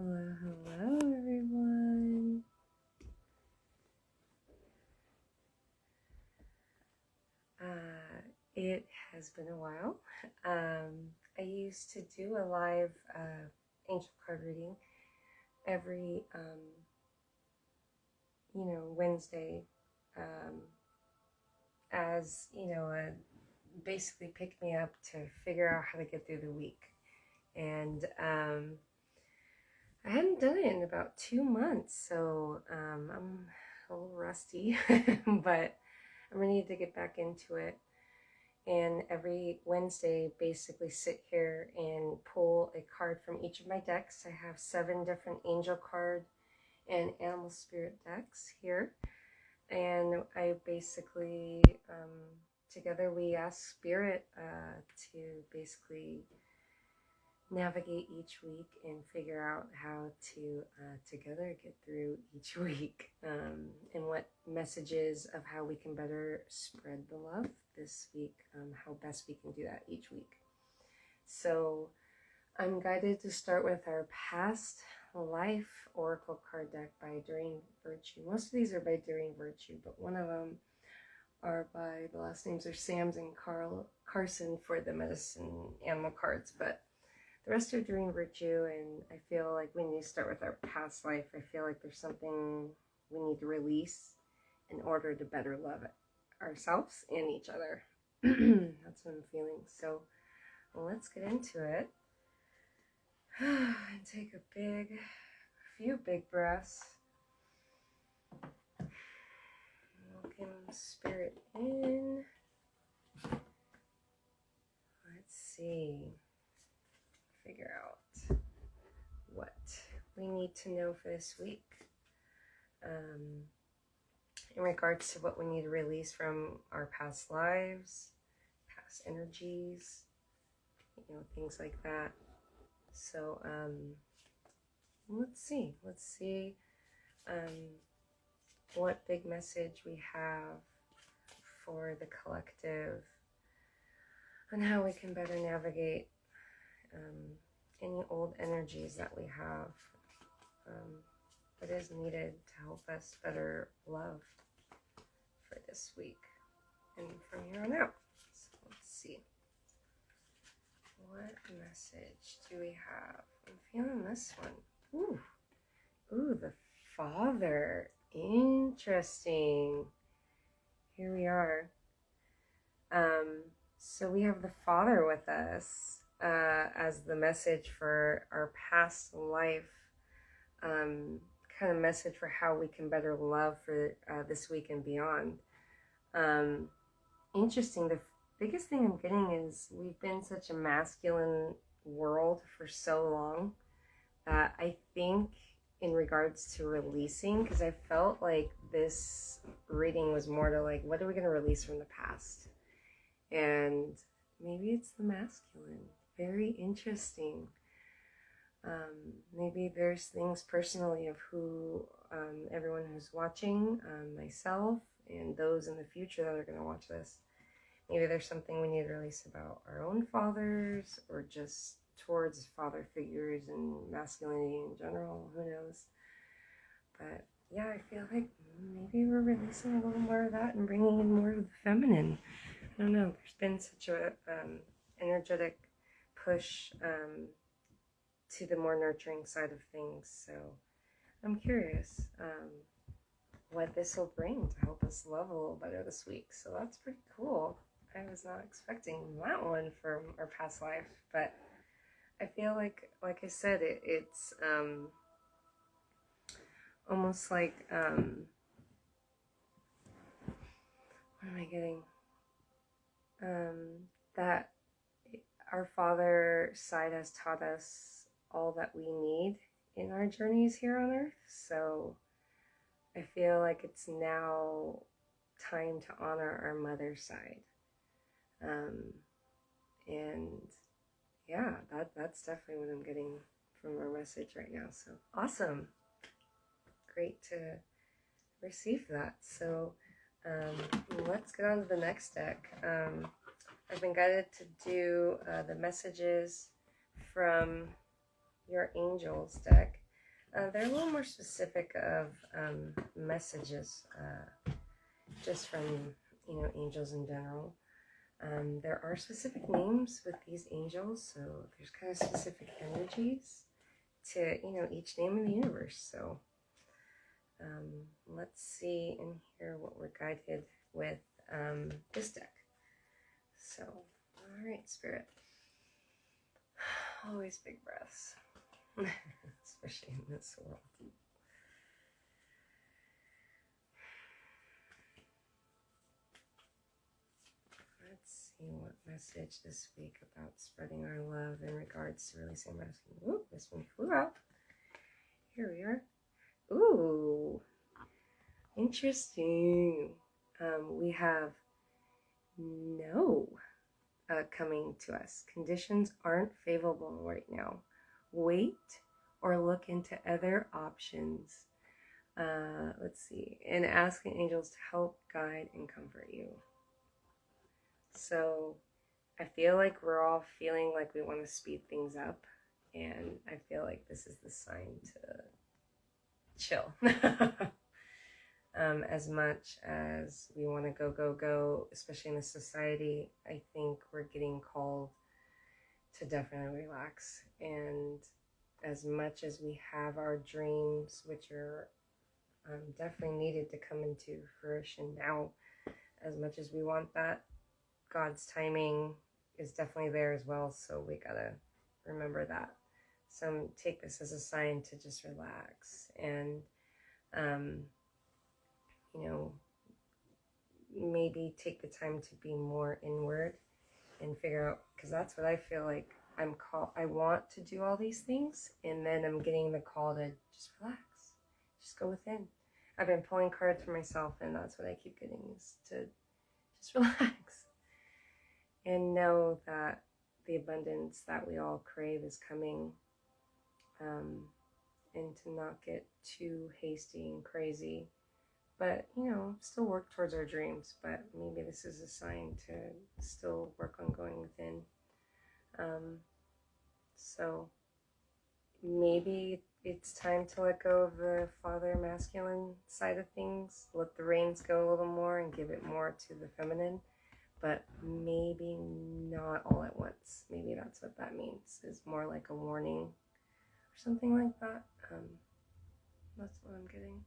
Hello, hello, everyone. It has been a while. I used to do a live angel card reading every, Wednesday, as basically pick me up to figure out how to get through the week. And I hadn't done it in about 2 months, so I'm a little rusty, but I'm ready to get back into it. And every Wednesday, basically sit here and pull a card from each of my decks. I have 7 different angel card and animal spirit decks here. And I basically, together we ask Spirit to basically navigate each week and figure out how to together get through each week, and what messages of how we can better spread the love this week, how best we can do that each week. So I'm guided to start with our past life oracle card deck by Doreen Virtue. Most of these are by Doreen Virtue, but one of them are by, the last names are Sams and Carson for the medicine animal cards, but the rest are Doreen Virtue. And I feel like when you start with our past life, I feel like there's something we need to release in order to better love ourselves and each other. That's what I'm feeling. So let's get into it. And take a few big breaths. Welcome Spirit in. Let's see. Figure out what we need to know for this week, in regards to what we need to release from our past lives, past energies, things like that. So let's see what big message we have for the collective on how we can better navigate any old energies that we have, that is needed to help us better love for this week and from here on out. So let's see. What message do we have? I'm feeling this one. Ooh, the Father. Interesting. Here we are. So we have the Father with us as the message for our past life, kind of message for how we can better love for this week and beyond. Interesting. The biggest thing I'm getting is we've been such a masculine world for so long that I think in regards to releasing, because I felt like this reading was more to like, what are we going to release from the past? And maybe it's the masculine. Very interesting. Maybe there's things personally of who everyone who's watching, myself, and those in the future that are going to watch this. Maybe there's something we need to release about our own fathers, or just towards father figures and masculinity in general. Who knows? But yeah, I feel like maybe we're releasing a little more of that and bringing in more of the feminine. I don't know. There's been such a energetic push to the more nurturing side of things. So I'm curious what this will bring to help us love a little better this week. So that's pretty cool. I was not expecting that one from our past life, but I feel like I said, it's almost like, what am I getting? That our Father side has taught us all that we need in our journeys here on Earth. So I feel like it's now time to honor our mother side. And yeah, that's definitely what I'm getting from our message right now. So awesome. Great to receive that. So let's get on to the next deck. I've been guided to do the messages from your angels deck. They're a little more specific of messages, just from, angels in general. There are specific names with these angels, so there's kind of specific energies to, each name in the universe. So let's see and hear what we're guided with this deck. So, all right, Spirit. Always big breaths, especially in this world. Let's see what message this week about spreading our love in regards to releasing masking. Ooh, this one flew out. Here we are. Ooh, interesting. We have no coming to us. Conditions aren't favorable right now. Wait or look into other options. Let's see. And asking angels to help, guide, and comfort you. So I feel like we're all feeling like we want to speed things up. And I feel like this is the sign to chill. As much as we want to go, especially in this society, I think we're getting called to definitely relax. And as much as we have our dreams, which are definitely needed to come into fruition now, as much as we want that, God's timing is definitely there as well. So we gotta remember that. So take this as a sign to just relax and, maybe take the time to be more inward and figure out, because that's what I feel like I want to do all these things, and then I'm getting the call to just relax, just go within. I've been pulling cards for myself, and that's what I keep getting, is to just relax and know that the abundance that we all crave is coming, and to not get too hasty and crazy. But, still work towards our dreams. But maybe this is a sign to still work on going within. So maybe it's time to let go of the father masculine side of things. Let the reins go a little more and give it more to the feminine. But maybe not all at once. Maybe that's what that means. Is more like a warning or something like that. That's what I'm getting.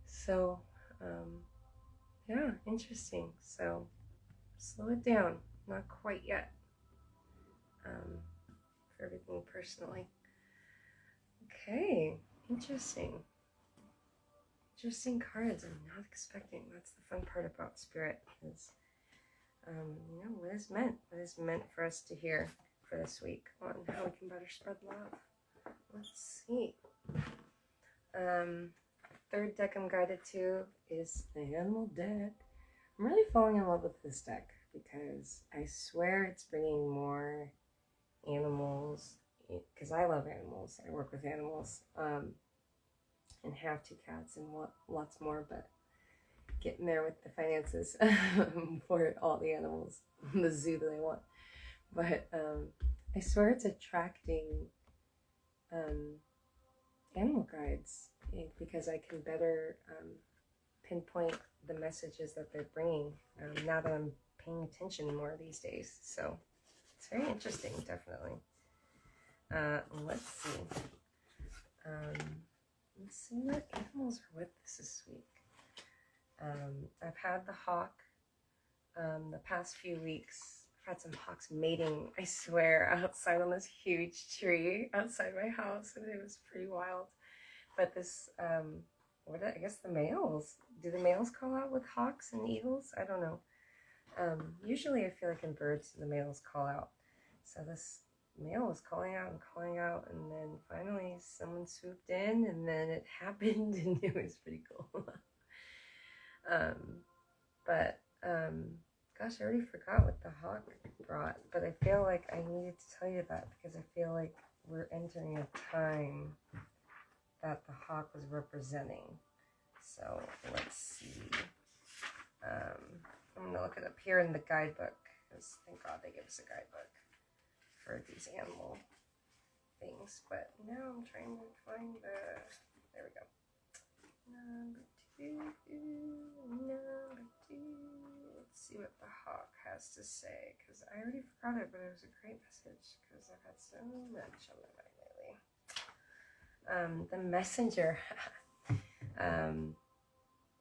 So, yeah, interesting. So, slow it down. Not quite yet. For everything personally. Okay, interesting. Interesting cards I'm not expecting. That's the fun part about Spirit is, what is meant for us to hear for this week on how we can better spread love. Let's see. Third deck I'm guided to is the animal deck. I'm really falling in love with this deck because I swear it's bringing more animals, because I love animals. I work with animals, and have 2 cats and lots more, but getting there with the finances for all the animals, the zoo that I want. But I swear it's attracting animal guides, because I can better pinpoint the messages that they're bringing now that I'm paying attention more these days. So it's very interesting, definitely. Let's see. Let's see what animals are with us this week. I've had the hawk the past few weeks. I've had some hawks mating, I swear, outside on this huge tree outside my house, and it was pretty wild. But this, I guess the males, do the males call out with hawks and eagles? I don't know. Usually I feel like in birds, the males call out. So this male was calling out, and then finally someone swooped in, and then it happened, and it was pretty cool. Gosh, I already forgot what the hawk brought, but I feel like I needed to tell you that because I feel like we're entering a time that the hawk was representing. So let's see. I'm going to look it up here in the guidebook, because thank God they give us a guidebook for these animal things, but now I'm trying to find there we go. Number two. Let's see what the hawk has to say, because I already forgot it, but it was a great message, because I've had so much on my mind lately. The messenger.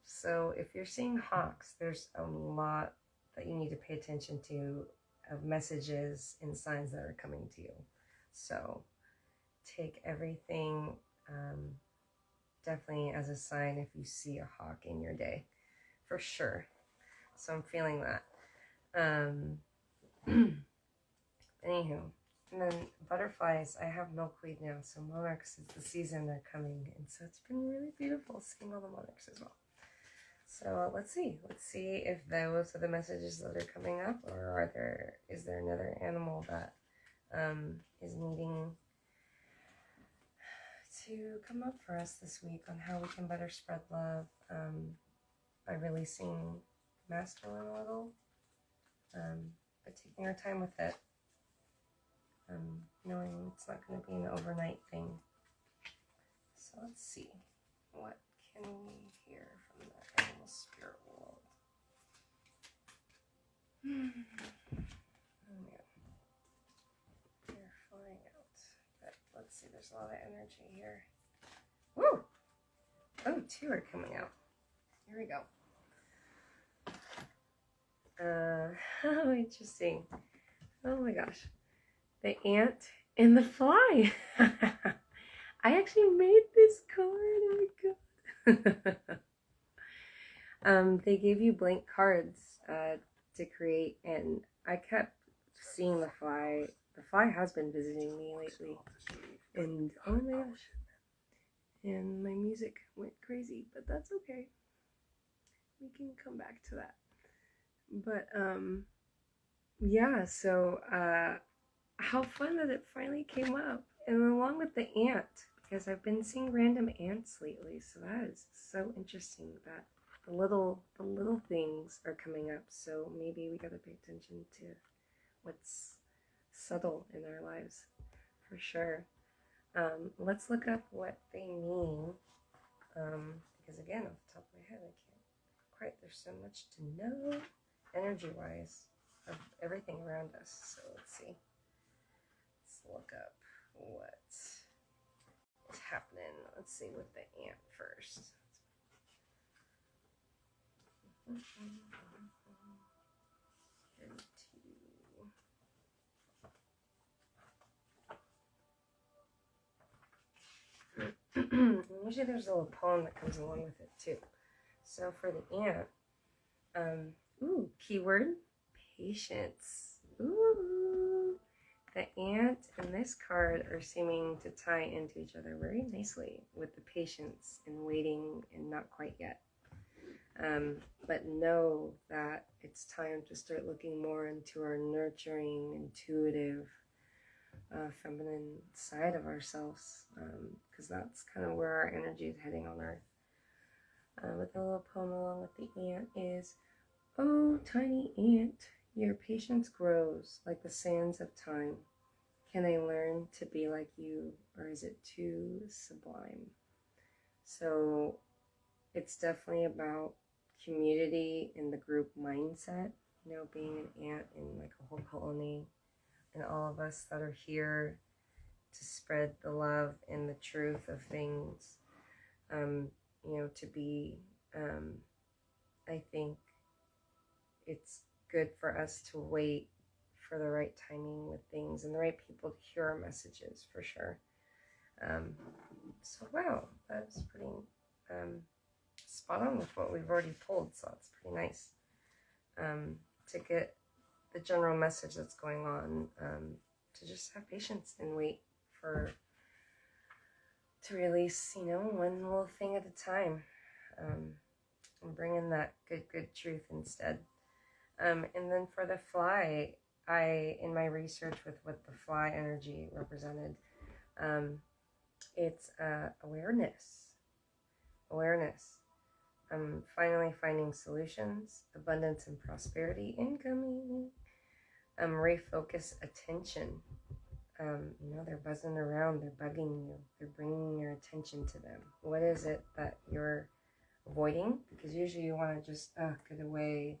So if you're seeing hawks, there's a lot that you need to pay attention to of messages and signs that are coming to you. So take everything definitely as a sign if you see a hawk in your day, for sure. So I'm feeling that. Anywho, and then butterflies, I have milkweed now, so monarchs is the season they're coming, and so it's been really beautiful seeing all the monarchs as well. So let's see if those are the messages that are coming up, or is there another animal that is needing to come up for us this week on how we can better spread love by releasing masculine a little, but taking our time with it, knowing it's not going to be an overnight thing. So let's see, what can we hear from the animal spirit world? Oh man, they're flying out. But let's see, there's a lot of energy here. Woo! Oh, two are coming out. Here we go. How interesting. Oh my gosh. The ant and the fly. I actually made this card. Oh my god. They gave you blank cards to create, and I kept seeing the fly. The fly has been visiting me lately, and oh my gosh, and my music went crazy, but that's okay. We can come back to that. But yeah, so how fun that it finally came up, and along with the ant, because I've been seeing random ants lately, so that is so interesting that the little things are coming up. So maybe we gotta pay attention to what's subtle in our lives, for sure. Let's look up what they mean, because again, off the top of my head, I can't quite. There's so much to know, energy-wise, of everything around us. So let's see. Let's look up what's happening. Let's see with the ant first. Usually there's a little poem that comes along with it too. So for the ant, keyword, patience. Ooh, the ant and this card are seeming to tie into each other very nicely with the patience and waiting and not quite yet. But know that it's time to start looking more into our nurturing, intuitive, feminine side of ourselves, because that's kind of where our energy is heading on Earth. With the little poem along with the ant is, "Oh, tiny ant, your patience grows like the sands of time. Can I learn to be like you, or is it too sublime?" So it's definitely about community and the group mindset, being an ant in like a whole colony, and all of us that are here to spread the love and the truth of things, to be, I think it's good for us to wait for the right timing with things and the right people to hear our messages, for sure. So wow, that's pretty spot on with what we've already pulled, so that's pretty nice to get the general message that's going on, to just have patience and wait to release, one little thing at a time, and bring in that good truth instead. And then for the fly, in my research with what the fly energy represented, it's awareness. Finally finding solutions, abundance and prosperity incoming. Refocus attention. they're buzzing around, they're bugging you, they're bringing your attention to them. What is it that you're avoiding? Because usually you want to just get away,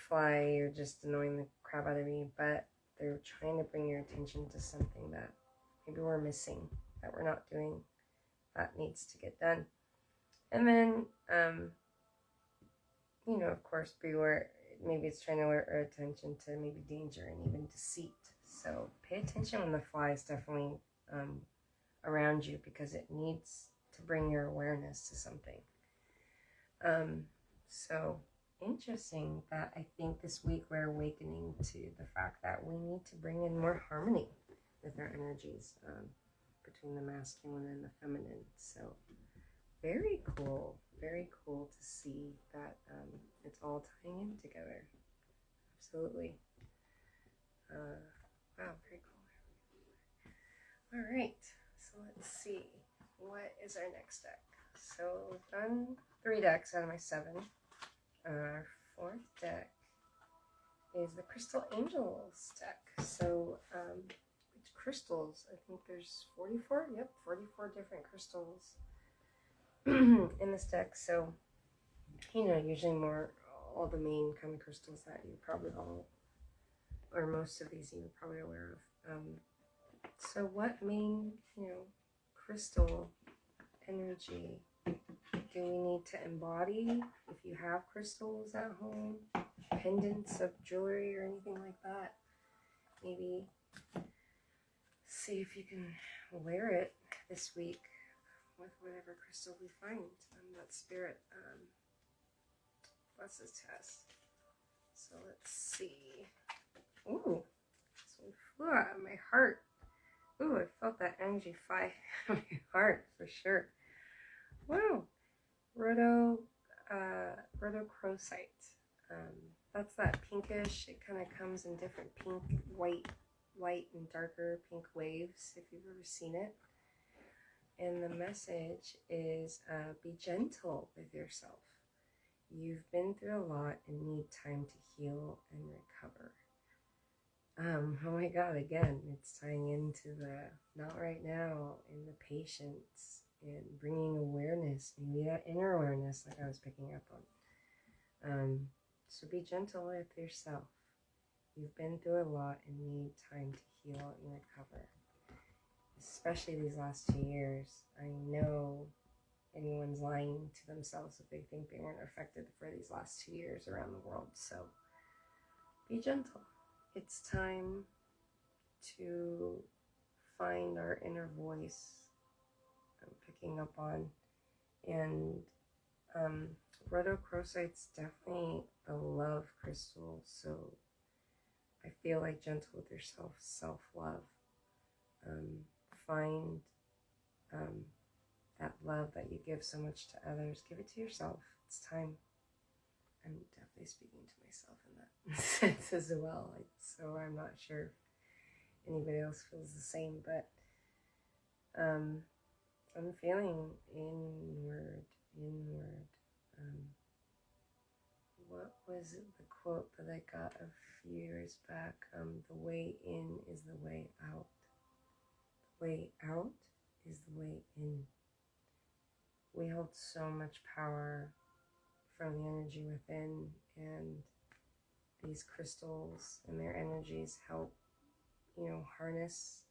fly, you're just annoying the crap out of me, but they're trying to bring your attention to something that maybe we're missing, that we're not doing, that needs to get done. And then, of course, beware. Maybe it's trying to alert our attention to maybe danger and even deceit. So pay attention when the fly is definitely around you, because it needs to bring your awareness to something. So interesting that I think this week we're awakening to the fact that we need to bring in more harmony with our energies, between the masculine and the feminine. So very cool to see that it's all tying in together. Absolutely. Wow, very cool. All right, so let's see. What is our next deck? So we've done 3 decks out of my 7. Our 4th deck is the Crystal Angels deck. So it's crystals. I think there's 44. Yep, 44 different crystals in this deck. So, usually more all the main kind of crystals that you probably all, or most of these you're probably aware of. So what main, crystal energy do we need to embody? If you have crystals at home, pendants of jewelry or anything like that, maybe see if you can wear it this week with whatever crystal we find. That spirit blesses test. So let's see. Ooh, this one flew out of my heart. Ooh, I felt that energy fly out of my heart for sure. Wow. Rhodochrosite. That's that pinkish. It kind of comes in different pink, white, light, and darker pink waves, if you've ever seen it. And the message is be gentle with yourself. You've been through a lot and need time to heal and recover. Oh my God, again, it's tying into the not right now and the patience and bringing awareness, maybe that inner awareness like I was picking up on. So be gentle with yourself. You've been through a lot and need time to heal and recover. Especially these last 2 years. I know anyone's lying to themselves if they think they weren't affected for these last 2 years around the world. So be gentle. It's time to find our inner voice I'm picking up on. And rhodochrosite's definitely a love crystal. So I feel like gentle with yourself, self-love. Find that love that you give so much to others. Give it to yourself. It's time. I'm definitely speaking to myself in that sense as well. So I'm not sure if anybody else feels the same, but I'm feeling inward. What was it, the quote that I got a few years back? The way in is the way out. The way out is the way in. We hold so much power from the energy within, and these crystals and their energies help, harness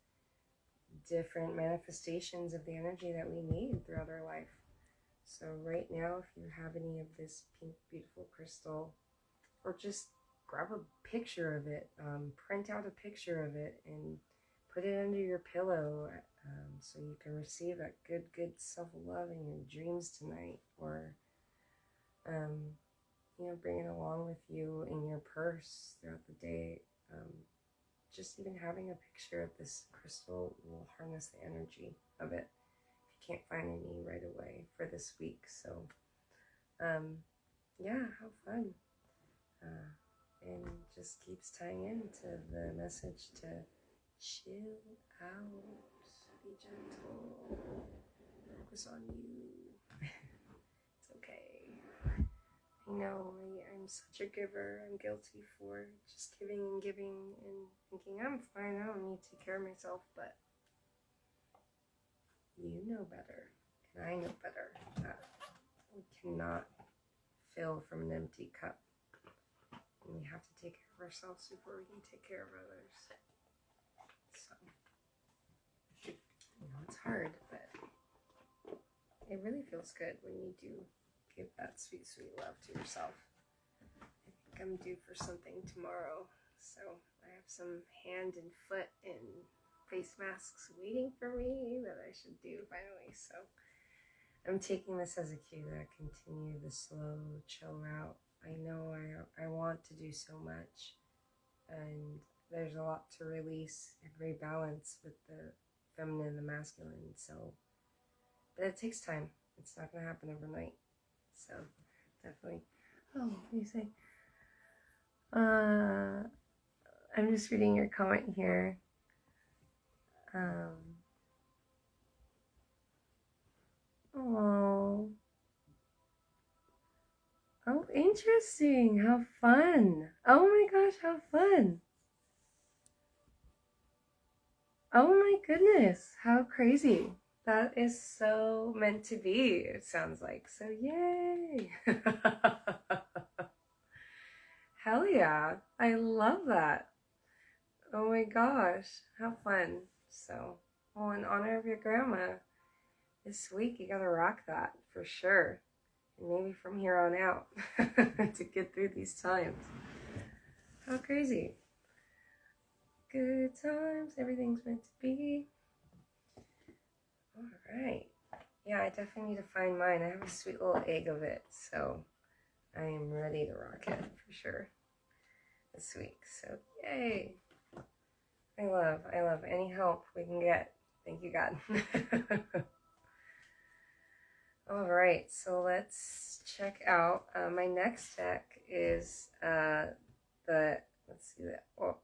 different manifestations of the energy that we need throughout our life. So right now, if you have any of this pink, beautiful crystal, or just grab a picture of it, print out a picture of it and put it under your pillow, so you can receive that good self-love in your dreams tonight, or bring it along with you in your purse throughout the day. Just even having a picture of this crystal will harness the energy of it if you can't find any right away for this week. So yeah, have fun. And just keeps tying into the message to chill out, be gentle, focus on you. It's okay. I know I'm such a giver. I'm guilty for just giving and giving and thinking I'm fine, I don't need to take care of myself, but you know better, and I know better, that we cannot fill from an empty cup. And we have to take care of ourselves before we can take care of others. So, it's hard, but it really feels good when you do give that sweet, sweet love to yourself. I think I'm due for something tomorrow, so I have some hand and foot and face masks waiting for me that I should do finally. So I'm taking this as a cue to continue the slow, chill route. I know I want to do so much, and there's a lot to release and rebalance with the feminine and the masculine. So, but it takes time. It's not going to happen overnight. So definitely. Oh, what do you say? I'm just reading your comment here. Oh, interesting. How fun. Oh my gosh, how fun. Oh my goodness, how crazy. That is so meant to be, it sounds like. So yay. Hell yeah. I love that. Oh my gosh, how fun. So, well, in honor of your grandma, this week you gotta rock that for sure. And maybe from here on out to get through these times. How crazy. Good times, everything's meant to be. All right. Yeah, I definitely need to find mine. I have a sweet little egg of it, so I am ready to rock it for sure this week. So, yay. I love any help we can get. Thank you, God. All right, so let's check out my next deck is wow,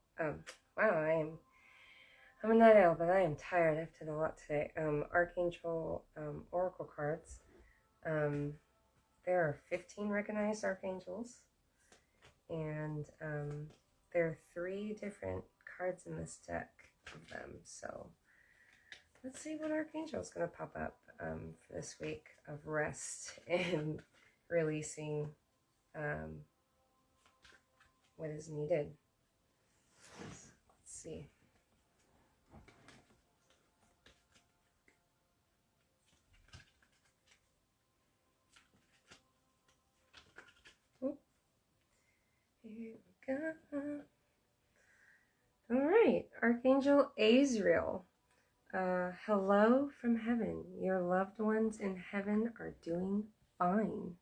I'm a night owl, but I am tired. I've done a lot today. Archangel Oracle cards. There are 15 recognized archangels, and there are 3 different cards in this deck of them. So let's see what archangel is going to pop up for this week of rest and releasing what is needed. Let's see. Oh, here we go. All right, Archangel Azrael. Hello from heaven. Your loved ones in heaven are doing fine.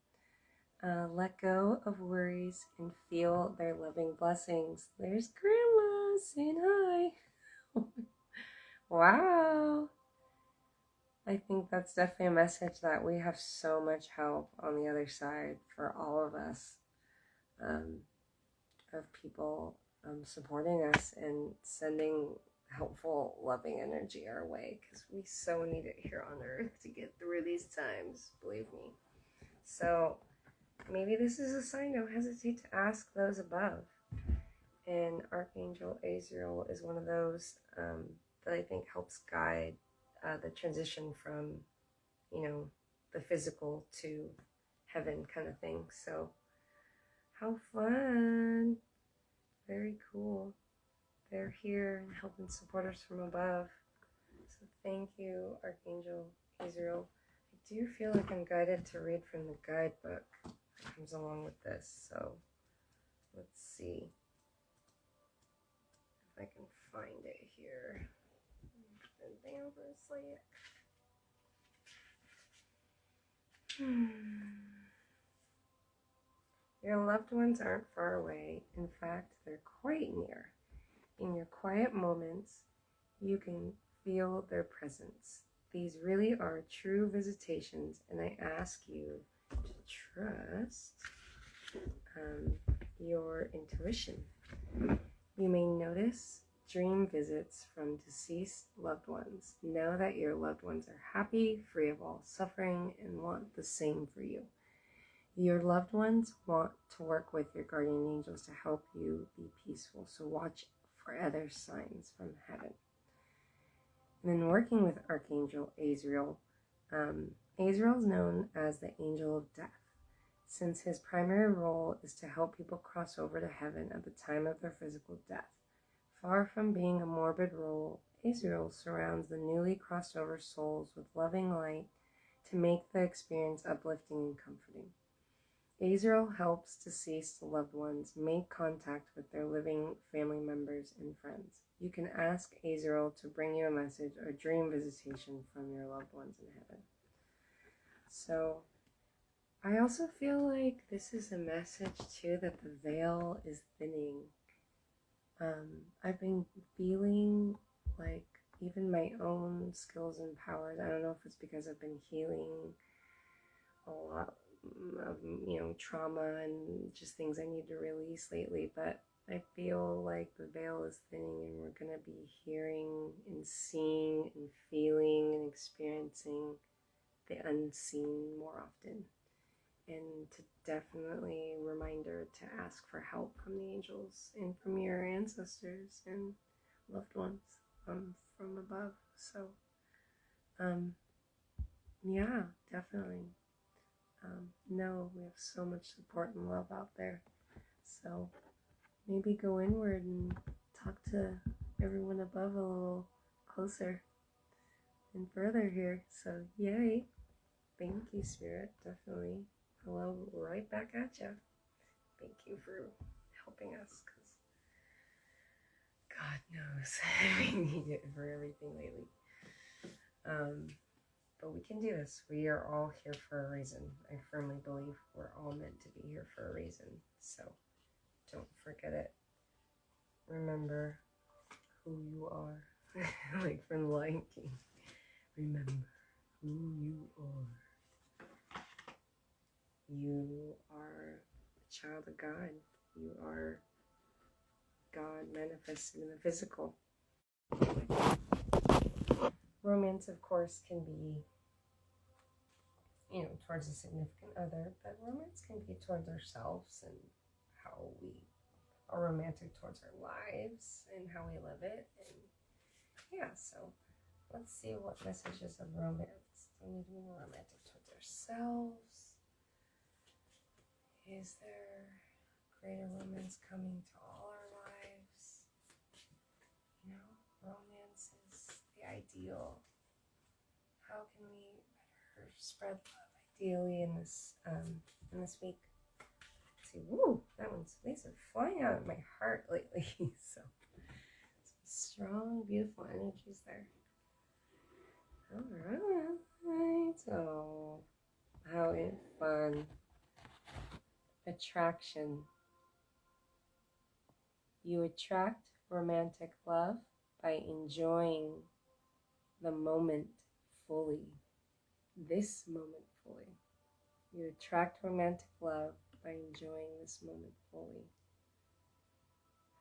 Let go of worries and feel their loving blessings. There's Grandma saying hi. Wow. I think that's definitely a message that we have so much help on the other side for all of us, of people supporting us and sending helpful, loving energy our way, because we so need it here on earth to get through these times, believe me. So maybe this is a sign. Don't hesitate to ask those above. And Archangel Azrael is one of those that I think helps guide the transition from, the physical to heaven kind of thing. So how fun. Very cool. They're here and helping support us from above. So thank you, Archangel Azrael. I do feel like I'm guided to read from the guidebook that comes along with this. So let's see if I can find it here. Bend down for a second. Your loved ones aren't far away. In fact, they're quite near. In your quiet moments, you can feel their presence. These really are true visitations, and I ask you to trust your intuition. You may notice dream visits from deceased loved ones. Know that your loved ones are happy, free of all suffering, and want the same for you. Your loved ones want to work with your guardian angels to help you be peaceful, so watch for other signs from heaven. And then working with Archangel Azrael, Azrael is known as the angel of death, since his primary role is to help people cross over to heaven at the time of their physical death. Far from being a morbid role, Azrael surrounds the newly crossed over souls with loving light to make the experience uplifting and comforting. Azrael helps deceased loved ones make contact with their living family members and friends. You can ask Azrael to bring you a message or dream visitation from your loved ones in heaven. So, I also feel like this is a message too that the veil is thinning. I've been feeling like even my own skills and powers, I don't know if it's because I've been healing a lot of, trauma and just things I need to release lately, but I feel like the veil is thinning and we're going to be hearing and seeing and feeling and experiencing the unseen more often. And to definitely reminder to ask for help from the angels and from your ancestors and loved ones from above. So, yeah, definitely. No, we have so much support and love out there. So maybe go inward and talk to everyone above a little closer and further here. So yay. Thank you, Spirit. Definitely. Hello, right back at you. Thank you for helping us, because God knows we need it for everything lately. But we can do this. We are all here for a reason. I firmly believe we're all meant to be here for a reason. So don't forget it. Remember who you are. Like from The Lion King. Remember who you are. You are a child of God. You are God manifested in the physical. Romance, of course, can be, towards a significant other, but romance can be towards ourselves and how we are romantic towards our lives and how we live it. And yeah, so let's see what messages of romance. Do we need to be more romantic towards ourselves? Is there greater romance coming to all our lives? Romance is the ideal. How can we better spread love ideally in this week? Let's see, woo, these are flying out of my heart lately. So some strong, beautiful energies there. Alright, so how fun. Attraction. You attract romantic love by enjoying the moment fully. This moment fully. You attract romantic love by enjoying this moment fully.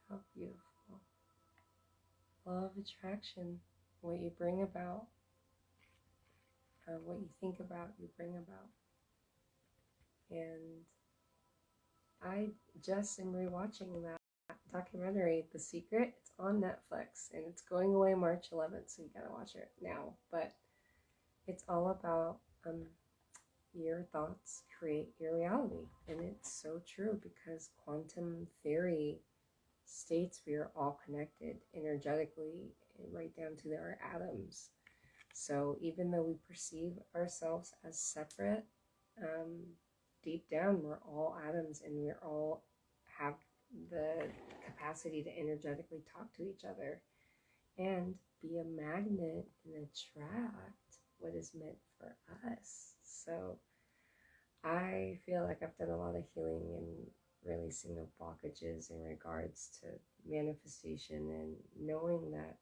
How beautiful. Law of attraction. What you bring about, what you think about, you bring about. And I just am rewatching that documentary, The Secret. It's on Netflix and it's going away March 11th, so you gotta watch it now. But it's all about your thoughts create your reality. And it's so true because quantum theory states we are all connected energetically right down to our atoms. So even though we perceive ourselves as separate, deep down we're all atoms and we all have the capacity to energetically talk to each other and be a magnet and attract what is meant for us. So I feel like I've done a lot of healing and releasing of blockages in regards to manifestation and knowing that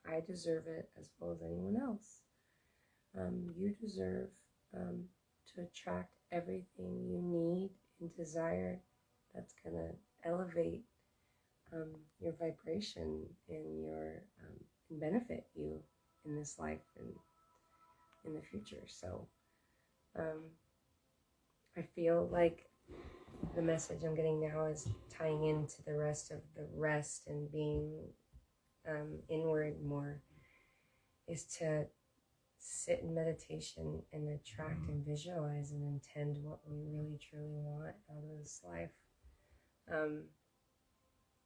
I deserve it as well as anyone else. You deserve to attract everything you need and desire that's going to elevate your vibration and and benefit you in this life and in the future. So I feel like the message I'm getting now is tying into the rest of the rest and being inward more, is to sit in meditation and attract and visualize and intend what we really truly want out of this life.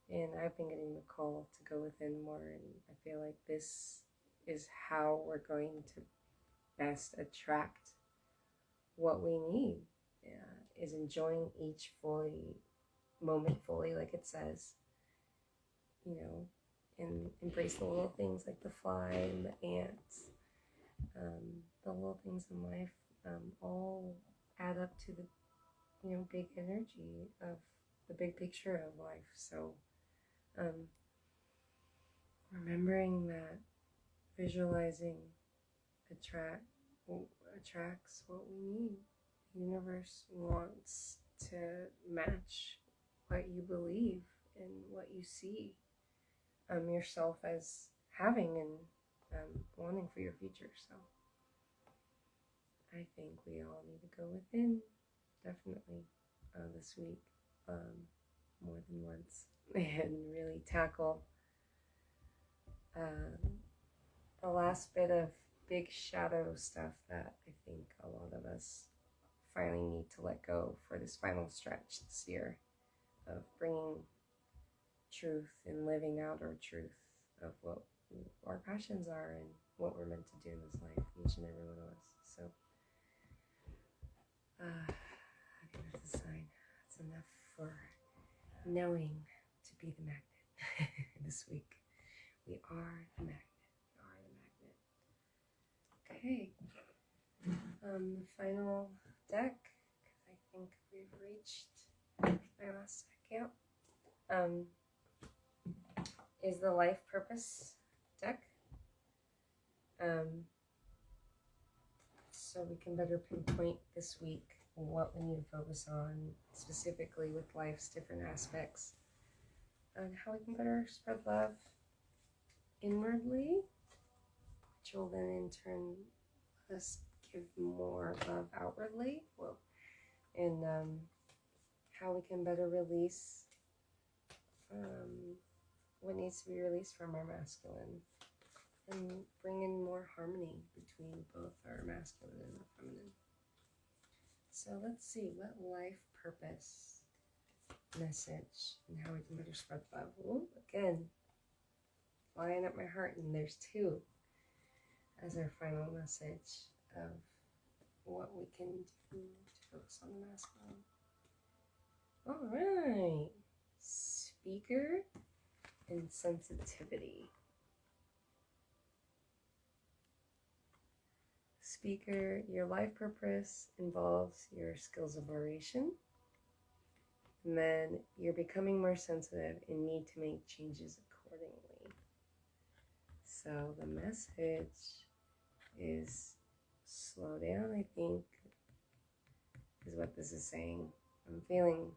And I've been getting the call to go within more, and I feel like this is how we're going to best attract what we need, is enjoying each moment fully, like it says, and embrace the little things like the fly and the ants. The little things in life all add up to the big energy of the big picture of life. So remembering that visualizing attracts what we need. The universe wants to match what you believe and what you see yourself as having and wanting for your future. So I think we all need to go within, definitely, this week, more than once, and really tackle the last bit of big shadow stuff that I think a lot of us finally need to let go for this final stretch this year of bringing truth and living out our truth of what our passions are and what we're meant to do in this life, each and every one of us. So I think that's a sign. That's enough for knowing to be the magnet this week. We are the magnet. Okay. The final deck, because I think we've reached my last deck, is the Life Purpose deck. So we can better pinpoint this week what we need to focus on specifically with life's different aspects, and how we can better spread love inwardly, which will then in turn let us give more love outwardly. And how we can better release what needs to be released from our masculine, and bring in more harmony between both our masculine and our feminine. So let's see, what life purpose message and how we can better spread love. Ooh, again, flying up my heart, and there's two as our final message of what we can do to focus on the masculine. All right, speaker and sensitivity. Speaker, your life purpose involves your skills of oration, and then you're becoming more sensitive and need to make changes accordingly. So the message is slow down, I think, is what this is saying. I'm feeling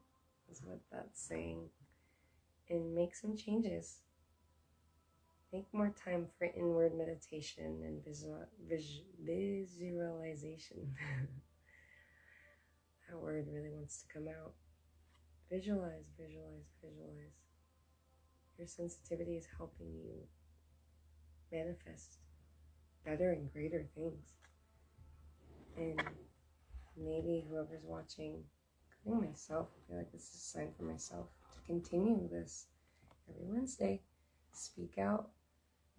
is what that's saying. And make some changes. Make more time for inward meditation and visualization. That word really wants to come out. Visualize, visualize, visualize. Your sensitivity is helping you manifest better and greater things. And maybe whoever's watching, including myself, I feel like this is a sign for myself to continue this every Wednesday. Speak out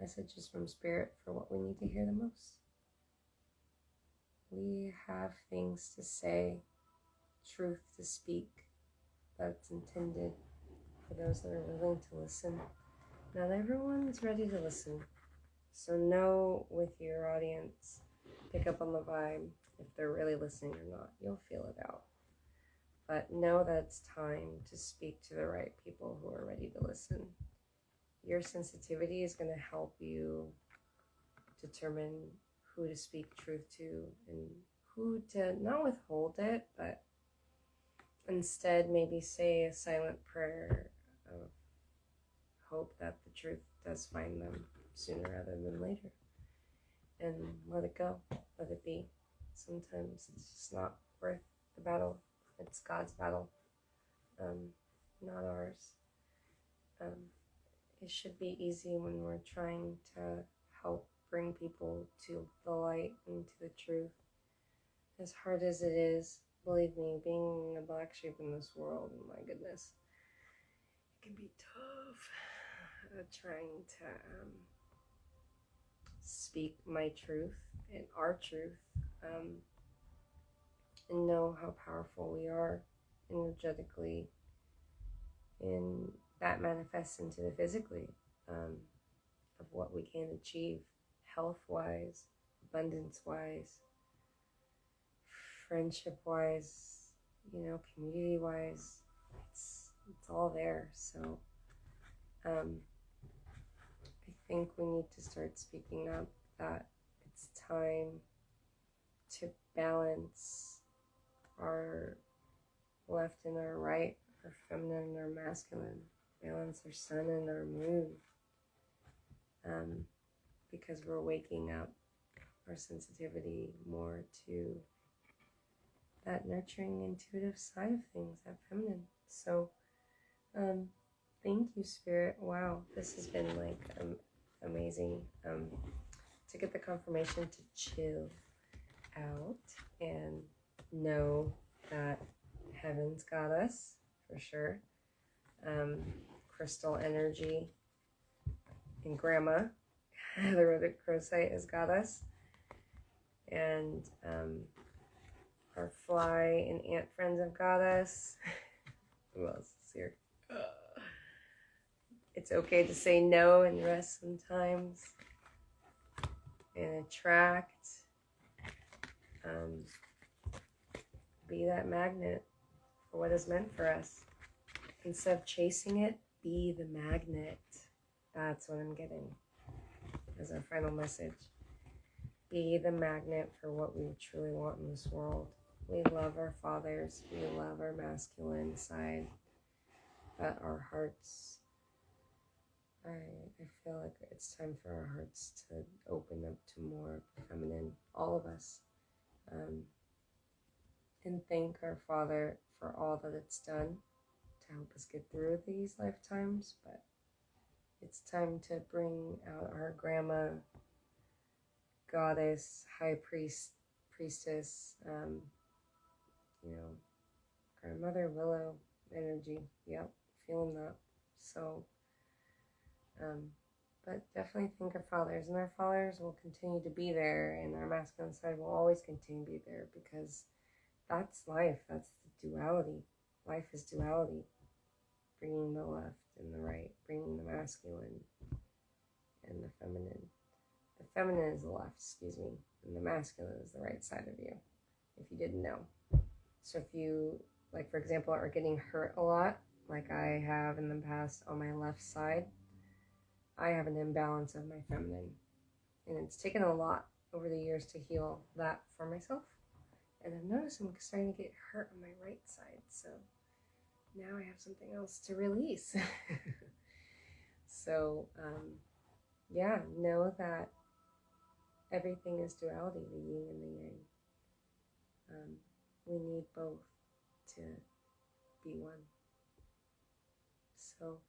messages from Spirit for what we need to hear the most. We have things to say, truth to speak, that's intended for those that are willing to listen. Not everyone's ready to listen. So know with your audience, pick up on the vibe if they're really listening or not. You'll feel it out. But know that it's time to speak to the right people who are ready to listen. Your sensitivity is going to help you determine who to speak truth to and who to not withhold it, but instead maybe say a silent prayer of hope that the truth does find them sooner rather than later. And let it go, let it be. Sometimes it's just not worth the battle It's God's battle, not ours. It should be easy when we're trying to help bring people to the light and to the truth. As hard as it is, believe me, being a black sheep in this world, my goodness, it can be tough. Trying to speak my truth and our truth, and know how powerful we are energetically, and that manifests into the physically, of what we can achieve health-wise, abundance-wise, friendship-wise, community-wise. It's all there. So I think we need to start speaking up that it's time to balance our left and our right, our feminine and our masculine, balance our sun and our moon, because we're waking up our sensitivity more to that nurturing, intuitive side of things, that feminine. So thank you, Spirit. Wow, this has been like amazing to get the confirmation to chill out and know that heaven's got us for sure. Crystal energy and grandma, the Rhotic Crowsite, has got us, and our fly and ant friends have got us. Who else is here? It's okay to say no and rest sometimes and attract. Be that magnet for what is meant for us. Instead of chasing it, be the magnet. That's what I'm getting as our final message. Be the magnet for what we truly want in this world. We love our fathers. We love our masculine side. But our hearts, I feel like it's time for our hearts to open up to more feminine, all of us. And thank our Father for all that it's done to help us get through these lifetimes. But it's time to bring out our grandma, goddess, high priestess, grandmother, willow energy. Yep, feeling that. So, but definitely thank our fathers, and our fathers will continue to be there, and our masculine side will always continue to be there, because that's life. That's the duality. Life is duality. Bringing the left and the right, bringing the masculine and the feminine. The feminine is the left, and the masculine is the right side of you, if you didn't know. So if you, like for example, are getting hurt a lot, like I have in the past on my left side, I have an imbalance of my feminine. And it's taken a lot over the years to heal that for myself. And I've noticed I'm starting to get hurt on my right side. So now I have something else to release. So, know that everything is duality, the yin and the yang. We need both to be one. So,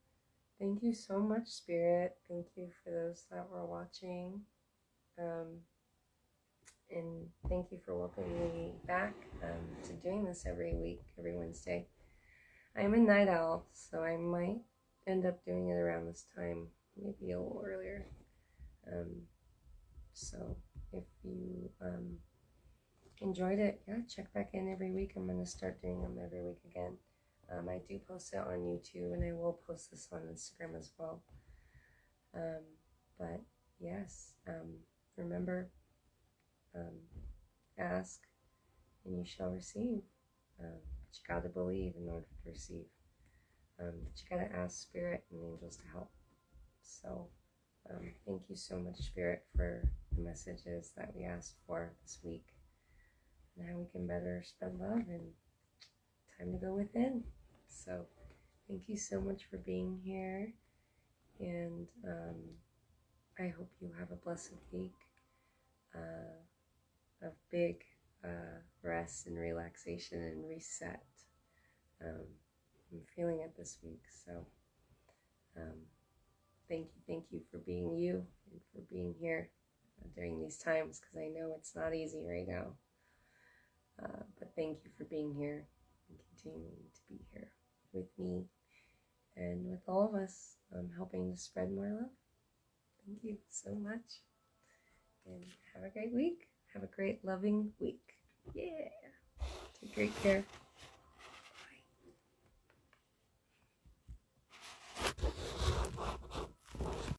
thank you so much, Spirit. Thank you for those that were watching. And thank you for welcoming me back to doing this every week, every Wednesday. I'm a night owl, so I might end up doing it around this time, maybe a little earlier. So if you enjoyed it, check back in every week. I'm going to start doing them every week again. I do post it on YouTube, and I will post this on Instagram as well. But yes, remember, ask and you shall receive. But you got to believe in order to receive. But you got to ask Spirit and angels to help. So thank you so much, Spirit, for the messages that we asked for this week, and how we can better spread love, and time to go within. So thank you so much for being here, and I hope you have a blessed week of big rest and relaxation and reset. I'm feeling it this week. So thank you for being you and for being here during these times, because I know it's not easy right now. But thank you for being here and continuing to be here with me and with all of us, helping to spread more love. Thank you so much. And have a great week. Have a great loving week. Yeah. Take great care.